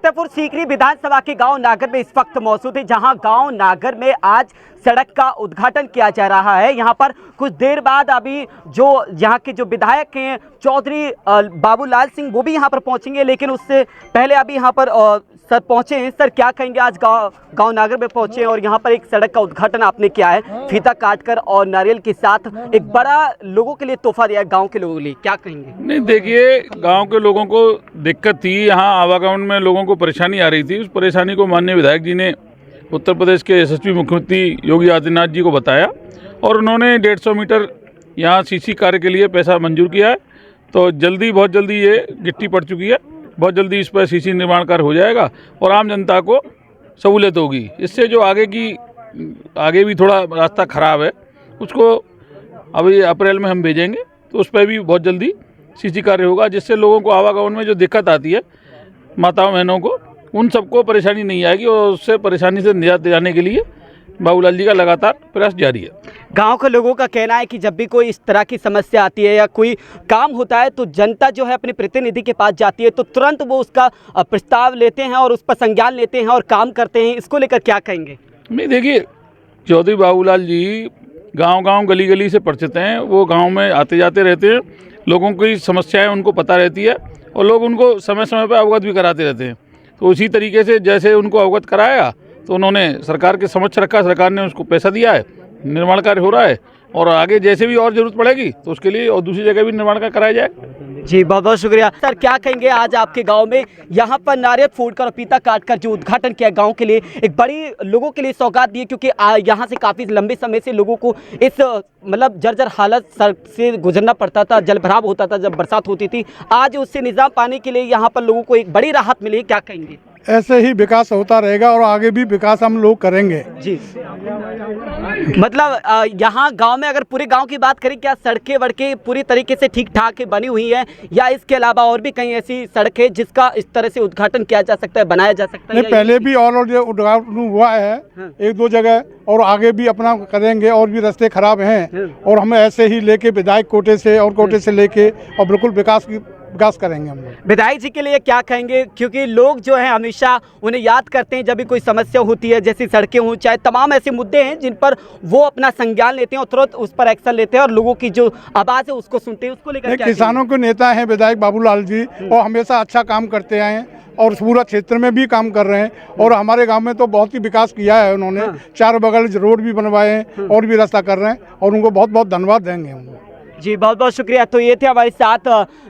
फतेहपुर सीकरी विधानसभा के गांव नागर में इस वक्त मौजूद है, जहां गांव नागर में आज सड़क का उद्घाटन किया जा रहा है। यहां पर कुछ देर बाद अभी जो यहां के जो विधायक हैं चौधरी बाबूलाल सिंह, वो भी यहां पर पहुंचेंगे, लेकिन उससे पहले अभी यहां पर सर पहुंचे हैं। सर, क्या कहेंगे, आज गांव नागर में पहुंचे हैं और यहां पर एक सड़क का उद्घाटन आपने किया है, फीता काटकर और नारियल के साथ एक बड़ा लोगों के लिए तोहफा दिया है गाँव के लोगों के लिए, क्या कहेंगे? नहीं, देखिए, गांव के लोगों को दिक्कत थी, यहाँ आवागमन में लोगों को परेशानी आ रही थी। उस परेशानी को माननीय विधायक जी ने उत्तर प्रदेश के यशस्वी मुख्यमंत्री योगी आदित्यनाथ जी को बताया और उन्होंने 150 मीटर यहाँ सीसी कार्य के लिए पैसा मंजूर किया है। तो बहुत जल्दी ये गिट्टी पड़ चुकी है, बहुत जल्दी इस पर सीसी निर्माण कार्य हो जाएगा और आम जनता को सहूलियत होगी। इससे जो आगे भी थोड़ा रास्ता खराब है, उसको अभी अप्रैल में हम भेजेंगे, तो उस पर भी बहुत जल्दी सीसी कार्य होगा, जिससे लोगों को आवागमन में जो दिक्कत आती है, माताओं बहनों को, उन सबको परेशानी नहीं आएगी और उससे परेशानी से निजात दिलाने के लिए बाबूलाल जी का लगातार प्रयास जारी है। गांव के लोगों का कहना है कि जब भी कोई इस तरह की समस्या आती है या कोई काम होता है तो जनता जो है अपने प्रतिनिधि के पास जाती है, तो तुरंत वो उसका प्रस्ताव लेते हैं और उस पर संज्ञान लेते हैं और काम करते हैं। इसको लेकर क्या कहेंगे? नहीं, देखिए, चौधरी बाबूलाल जी गांव गली गली से परिचित हैं। वो गांव में आते जाते रहते हैं, लोगों की समस्याएं उनको पता रहती है और लोग उनको समय समय पर अवगत भी कराते रहते हैं। तो उसी तरीके से जैसे उनको अवगत कराया तो उन्होंने सरकार के समक्ष रखा, सरकार ने उसको पैसा दिया है, निर्माण कार्य हो रहा है और आगे जैसे भी और ज़रूरत पड़ेगी तो उसके लिए और दूसरी जगह भी निर्माण कार्य कराया जाए। जी, बहुत बहुत शुक्रिया। सर, क्या कहेंगे, आज आपके गांव में यहाँ पर नारियल फूटकर और पीता काटकर जो उद्घाटन किया गांव के लिए, एक बड़ी लोगों के लिए सौगात दी है, क्योंकि यहाँ से काफ़ी लंबे समय से लोगों को इस मतलब जर्जर हालत सड़क से गुजरना पड़ता था, जल भराव होता था जब बरसात होती थी। आज उससे निजात पाने के लिए यहाँ पर लोगों को एक बड़ी राहत मिली, क्या कहेंगे? ऐसे ही विकास होता रहेगा और आगे भी विकास हम लोग करेंगे। जी, मतलब यहाँ गांव में अगर पूरे गांव की बात करें, क्या सड़कें वड़कें पूरी तरीके से ठीक ठाक बनी हुई है या इसके अलावा और भी कहीं ऐसी सड़क है जिसका इस तरह से उद्घाटन किया जा सकता है, बनाया जा सकता है? नहीं, पहले भी और उद्घाटन हुआ है एक दो जगह और आगे भी अपना करेंगे। और भी रास्ते खराब हैं और हमें ऐसे ही लेके विधायक कोटे से और कोटे से लेके और बिल्कुल विकास करेंगे हम लोग। विधायक जी के लिए क्या कहेंगे, क्योंकि लोग जो है हमेशा उन्हें याद करते हैं जब भी कोई समस्या होती है, जैसी सड़कें हों, चाहे तमाम ऐसे मुद्दे हैं जिन पर वो अपना संज्ञान लेते हैं और तुरंत उस पर एक्शन लेते हैं और लोगों की जो आवाज़ है उसको सुनते हैं। उसको लेकर किसानों के नेता हैं विधायक बाबूलाल जी और हमेशा अच्छा काम करते आए हैं और पूरा क्षेत्र में भी काम कर रहे हैं और हमारे गांव में तो बहुत ही विकास किया है उन्होंने। चारों बगल रोड भी बनवाए हैं और भी रास्ता कर रहे हैं और उनको बहुत बहुत धन्यवाद देंगे हम। जी, बहुत बहुत शुक्रिया। तो ये थे हमारे साथ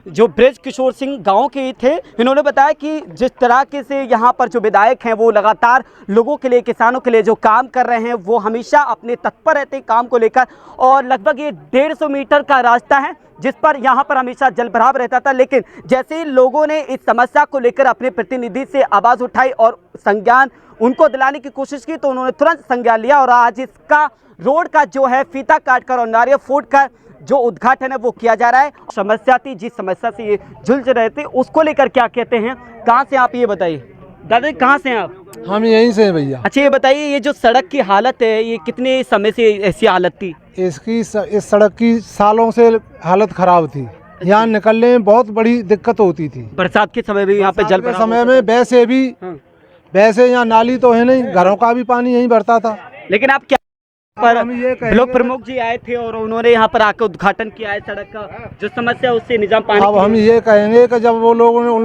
जो ब्रज किशोर सिंह गांव के थे। इन्होंने बताया कि जिस तरह से यहाँ पर जो विधायक हैं वो लगातार लोगों के लिए, किसानों के लिए जो काम कर रहे हैं, वो हमेशा अपने तत्पर रहते हैं काम को लेकर। और लगभग ये 150 मीटर का रास्ता है जिस पर यहाँ पर हमेशा जल भराव रहता था, लेकिन जैसे ही लोगों ने इस समस्या को लेकर अपने प्रतिनिधि से आवाज़ उठाई और संज्ञान उनको दिलाने की कोशिश की, तो उन्होंने तुरंत संज्ञान लिया और आज इसका रोड का जो है फीता काटकर और नारियल फूटकर जो उद्घाटन है वो किया जा रहा है। समस्या थी, जिस समस्या से ये झुलझ रहे थे, उसको लेकर क्या कहते हैं? कहाँ से आप, ये बताइए दादा, कहाँ से हैं आप? हम यहीं से हैं भैया। अच्छा, ये बताइए, ये जो सड़क की हालत है ये कितने समय से ऐसी हालत थी? इस सड़क की सालों से हालत खराब थी। यहाँ निकलने में बहुत बड़ी दिक्कत होती थी। बरसात के समय भी यहाँ पे जल भराव समय में वैसे यहाँ नाली तो है नहीं, घरों का भी पानी यहीं भरता था। लेकिन आप क्या पर ब्लॉक प्रमुख जी आए थे और उन्होंने यहाँ पर आकर उद्घाटन किया है सड़क का, जो समस्या उससे निजाम पाने। अब हम ये कहेंगे कि जब उन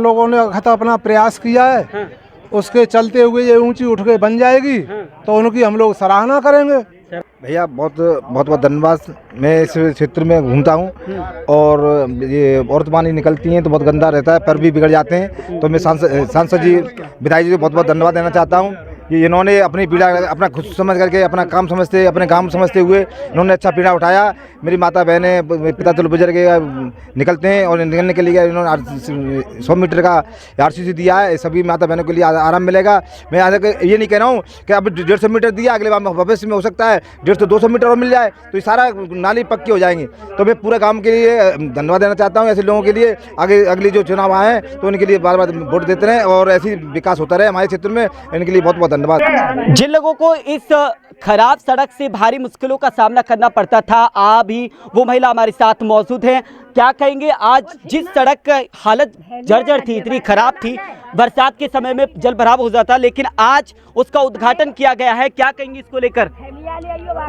लोगों ने अपना प्रयास किया है, उसके चलते हुए ये ऊंची उठ के बन जाएगी, तो उनकी हम लोग सराहना करेंगे। भैया बहुत बहुत धन्यवाद। मैं इस क्षेत्र में घूमता हूँ और ये औरत पानी निकलती हैं तो बहुत गंदा रहता है, पैर भी बिगड़ जाते हैं। तो मैं सांसद जी, विधायक जी को बहुत बहुत धन्यवाद देना चाहता हूँ कि इन्होंने अपनी पीड़ा अपना खुद समझ करके, अपना काम समझते, अपने काम समझते हुए इन्होंने अच्छा पीड़ा उठाया। मेरी माता बहनें, पिता तो बुजुर्ग निकलते हैं और निकलने के लिए इन्होंने 100 मीटर का RCC दिया है। सभी माता बहनों के लिए आराम मिलेगा। मैं ये नहीं कह रहा हूँ कि अब 150 मीटर दिया, अगले बार भविष्य में हो सकता है 150-200 मीटर और मिल जाए तो ये सारा नाली पक्की हो जाएंगी। तो मैं पूरे काम के लिए धन्यवाद देना चाहता हूँ। ऐसे लोगों के लिए आगे अगली जो चुनाव आए हैं तो उनके लिए बार बार वोट देते रहें और ऐसी विकास होता रहे हमारे क्षेत्र में। इनके लिए बहुत बहुत धन्यवाद। जिन लोगों को इस खराब सड़क से भारी मुश्किलों का सामना करना पड़ता था, अभी वो महिला हमारे साथ मौजूद है। क्या कहेंगे, आज जिस सड़क की हालत जर्जर थी, इतनी खराब थी, बरसात के समय में जल भराव हो जाता, लेकिन आज उसका उद्घाटन किया गया है। क्या कहेंगे इसको लेकर?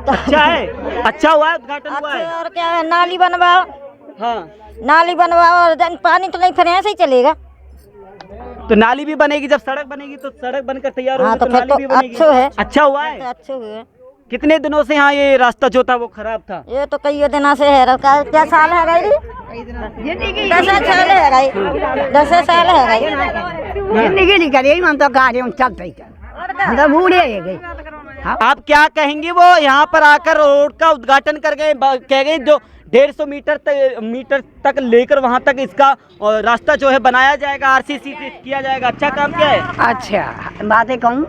अच्छा है, अच्छा हुआ है, उद्घाटन हुआ है। और क्या है, नाली बनवाओ। हाँ, नाली बनवाओ और पानी तो नहीं फिर ऐसे ही चलेगा। तो नाली भी बनेगी, जब सड़क बनेगी तो सड़क बनकर तैयार हाँ, होगी तो तो फिर नाली तो भी बनेगी। अच्छा है। अच्छा हुआ है। तो अच्छे हुए। कितने दिनों से यहाँ ये रास्ता जो था वो खराब था? ये तो कई दिनों से है। क्या साल है गई? 10 साल है गई। 10 साल है गई। जिंदगी निकल गई, मन तो गाड़ी में चलते ही तो बूढ़े हो गई। आप क्या कहेंगे? वो यहाँ पर आकर रोड का उद्घाटन कर गए, कह गए जो 150 मीटर तक लेकर वहाँ तक इसका रास्ता जो है बनाया जाएगा, आरसीसी से किया जाएगा। अच्छा काम किया है। अच्छा बातें कहूँ।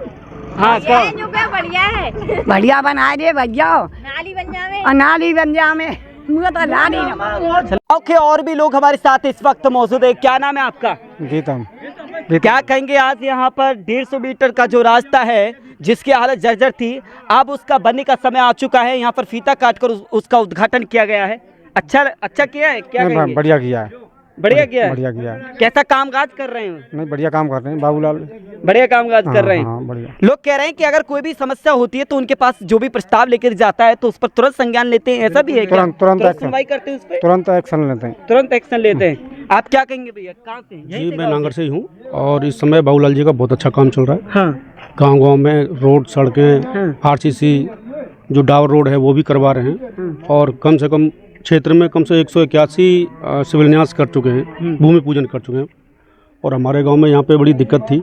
हाँ, बढ़िया है। बढ़िया बना दे भैया, नाली बन जावे। और नाली बन जावे। मुझे तो नाली ना गाँव के और भी लोग हमारे साथ इस वक्त मौजूद है। क्या नाम है आपका? गीतम। क्या कहेंगे? आज यहाँ पर 150 मीटर का जो रास्ता है जिसकी हालत जर्जर थी, अब उसका बनने का समय आ चुका है। यहाँ पर फीता काटकर उसका उद्घाटन किया गया है। अच्छा किया है। क्या कहेंगे? बढ़िया किया है, बढ़िया किया है। बढ़िया किया है। कैसा कामकाज कर रहे हैं? नहीं, बढ़िया काम कर रहे हैं बाबूलाल। बढ़िया कामकाज कर रहे हैं। हाँ, बढ़िया। लोग कह रहे हैं कि अगर कोई भी समस्या होती है तो उनके पास जो भी प्रस्ताव लेकर जाता है तो उस पर तुरंत संज्ञान लेते हैं। ऐसा भी है क्या? तुरंत एक्शन। सुनवाई करते हैं उस पर, तुरंत एक्शन लेते हैं। तुरंत एक्शन लेते हैं। आप क्या कहेंगे भैया? कहाँ से? जी, मैं नांगल से ही हूँ और इस समय बाबूलाल जी का बहुत अच्छा काम चल रहा है। हाँ, गांव-गांव में रोड, सड़कें, आरसीसी जो डावर रोड है वो भी करवा रहे हैं और कम से कम क्षेत्र में कम से 181 शिलान्यास कर चुके हैं, भूमि पूजन कर चुके हैं। और हमारे गांव में यहाँ पे बड़ी दिक्कत थी,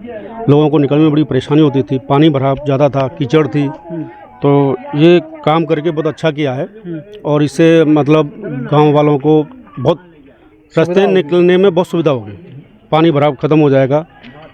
लोगों को निकलने में बड़ी परेशानी होती थी, पानी भराव ज़्यादा था, कीचड़ थी। तो ये काम करके बहुत अच्छा किया है और इससे मतलब गांव वालों को बहुत रास्ते निकलने में बहुत सुविधा होगी, पानी भराव खत्म हो जाएगा।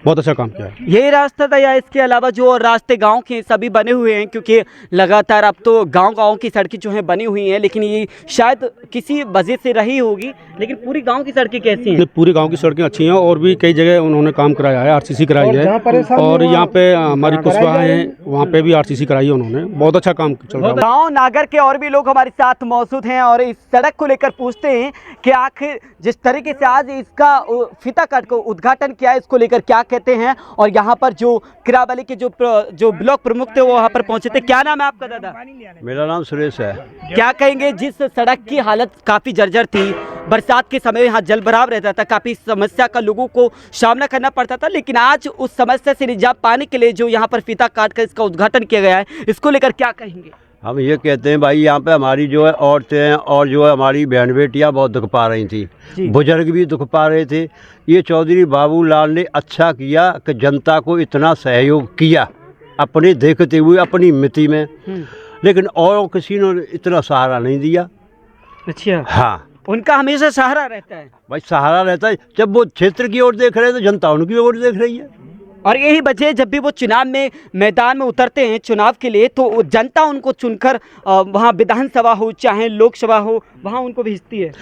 बहुत अच्छा काम किया है। यही रास्ता था या इसके अलावा जो रास्ते गांव के सभी बने हुए हैं? क्योंकि लगातार अब तो गांव की सड़कें जो हैं बनी हुई हैं, लेकिन ये शायद किसी वजह से रही होगी, लेकिन पूरी गांव की सड़कें कैसी हैं? पूरी गांव की सड़कें अच्छी हैं और भी कई जगह उन्होंने काम कराया है, आरसीसी कराई है। और यहाँ पे हमारी कुशवाहा है, वहाँ पे भी आरसीसी कराई है उन्होंने। बहुत अच्छा काम चल रहा है। गाँव नागर के और भी लोग हमारे साथ मौजूद हैं और इस सड़क को लेकर पूछते हैं कि आखिर जिस तरीके से आज इसका फीता काट को उद्घाटन किया है, इसको लेकर क्या कहते हैं। और यहाँ पर जो किरावली के जो ब्लॉक प्रमुख थे वो यहाँ पर पहुंचे थे। क्या नाम है आपका दादा? मेरा नाम सुरेश है। क्या कहेंगे? जिस सड़क की हालत काफ़ी जर्जर थी, बरसात के समय यहाँ जल भराव रहता था, काफ़ी समस्या का लोगों को सामना करना पड़ता था, लेकिन आज उस समस्या से निजात पाने के लिए जो यहाँ पर फीता काट कर इसका उद्घाटन किया गया है, इसको लेकर क्या कहेंगे? हम ये कहते हैं भाई, यहाँ पे हमारी जो है औरतें और जो है हमारी बहन बेटियाँ बहुत दुख पा रही थी, बुजुर्ग भी दुख पा रहे थे। ये चौधरी बाबूलाल ने अच्छा किया कि जनता को इतना सहयोग किया अपने देखते हुए अपनी मिति में, लेकिन और किसी ने इतना सहारा नहीं दिया। अच्छा, हाँ, उनका हमेशा सहारा रहता है भाई, सहारा रहता है। जब वो क्षेत्र की ओर देख रहे हैं तो जनता उनकी ओर देख रही है। और यही वजह है, जब भी वो चुनाव में मैदान में उतरते हैं चुनाव के लिए, तो जनता उनको चुनकर वहाँ विधानसभा हो चाहे लोकसभा हो, वहाँ उनको भेजती है।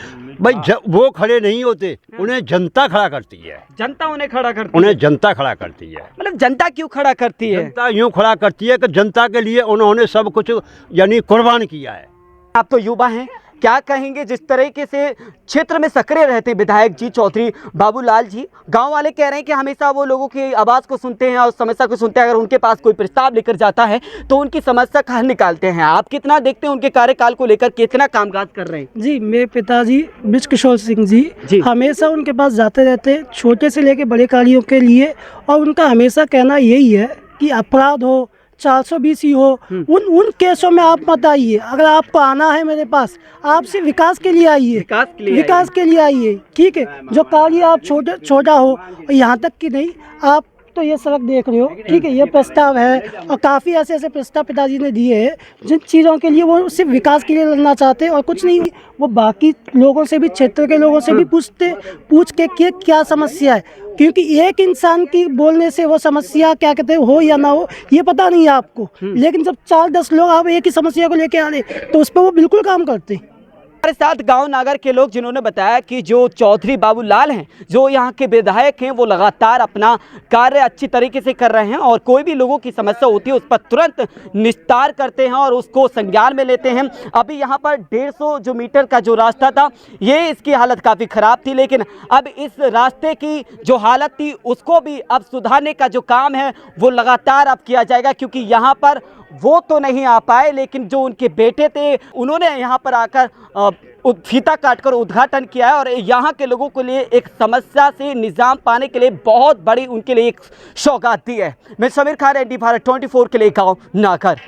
भाई वो खड़े नहीं होते, उन्हें जनता खड़ा करती है। जनता उन्हें खड़ा करती है। उन्हें जनता खड़ा करती है। मतलब जनता क्यों खड़ा करती है? जनता यूँ खड़ा करती है कि जनता के लिए उन्होंने सब कुछ यानी कुर्बान किया है। आप तो युवा हैं, क्या कहेंगे? जिस तरीके से क्षेत्र में सक्रिय रहते हैं विधायक जी चौधरी बाबूलाल जी, गांव वाले कह रहे हैं कि हमेशा वो लोगों की आवाज़ को सुनते हैं और समस्या को सुनते हैं। अगर उनके पास कोई प्रस्ताव लेकर जाता है तो उनकी समस्या का हल निकालते हैं। आप कितना देखते हैं उनके कार्यकाल को लेकर, कितना कामकाज कर रहे हैं? जी, मेरे पिताजी ब्रज किशोर सिंह जी हमेशा उनके पास जाते रहते हैं, छोटे से लेकर बड़े कार्यों के लिए। और उनका हमेशा कहना यही है कि अपराध हो 420 ही हो, उन केसों में आप मत आइए। अगर आपको आना है मेरे पास, आप सिर्फ विकास के लिए आइए, विकास के लिए आइए। ठीक है, जो कार्य आप छोटा हो, यहाँ तक कि नहीं, आप तो ये सड़क देख रहे हो, ठीक है, ये प्रस्ताव है और काफ़ी ऐसे प्रस्ताव पिताजी ने दिए हैं जिन चीज़ों के लिए वो सिर्फ विकास के लिए लड़ना चाहते हैं और कुछ नहीं। वो बाकी लोगों से भी, क्षेत्र के लोगों से भी पूछ के कि क्या समस्या है, क्योंकि एक इंसान की बोलने से वो समस्या क्या कहते हैं हो या ना हो ये पता नहीं है आपको, लेकिन जब 4-10 लोग आप एक ही समस्या को लेके आ रहे तो उस पर वो बिल्कुल काम करते हैं। हमारे साथ गांव नागर के लोग जिन्होंने बताया कि जो चौधरी बाबूलाल हैं, जो यहाँ के विधायक हैं, वो लगातार अपना कार्य अच्छी तरीके से कर रहे हैं और कोई भी लोगों की समस्या होती है उस पर तुरंत निस्तार करते हैं और उसको संज्ञान में लेते हैं। अभी यहाँ पर 150 जो मीटर का जो रास्ता था, ये इसकी हालत काफ़ी ख़राब थी, लेकिन अब इस रास्ते की जो हालत थी उसको भी अब सुधारने का जो काम है वो लगातार अब किया जाएगा, क्योंकि यहाँ पर वो तो नहीं आ पाए, लेकिन जो उनके बेटे थे उन्होंने यहाँ पर आकर फीता काटकर उद्घाटन किया है और यहाँ के लोगों के लिए एक समस्या से निजाम पाने के लिए बहुत बड़ी उनके लिए एक सौगात दी है। मैं समीर खान, ND भारत 24 के लिए गाँव नागर।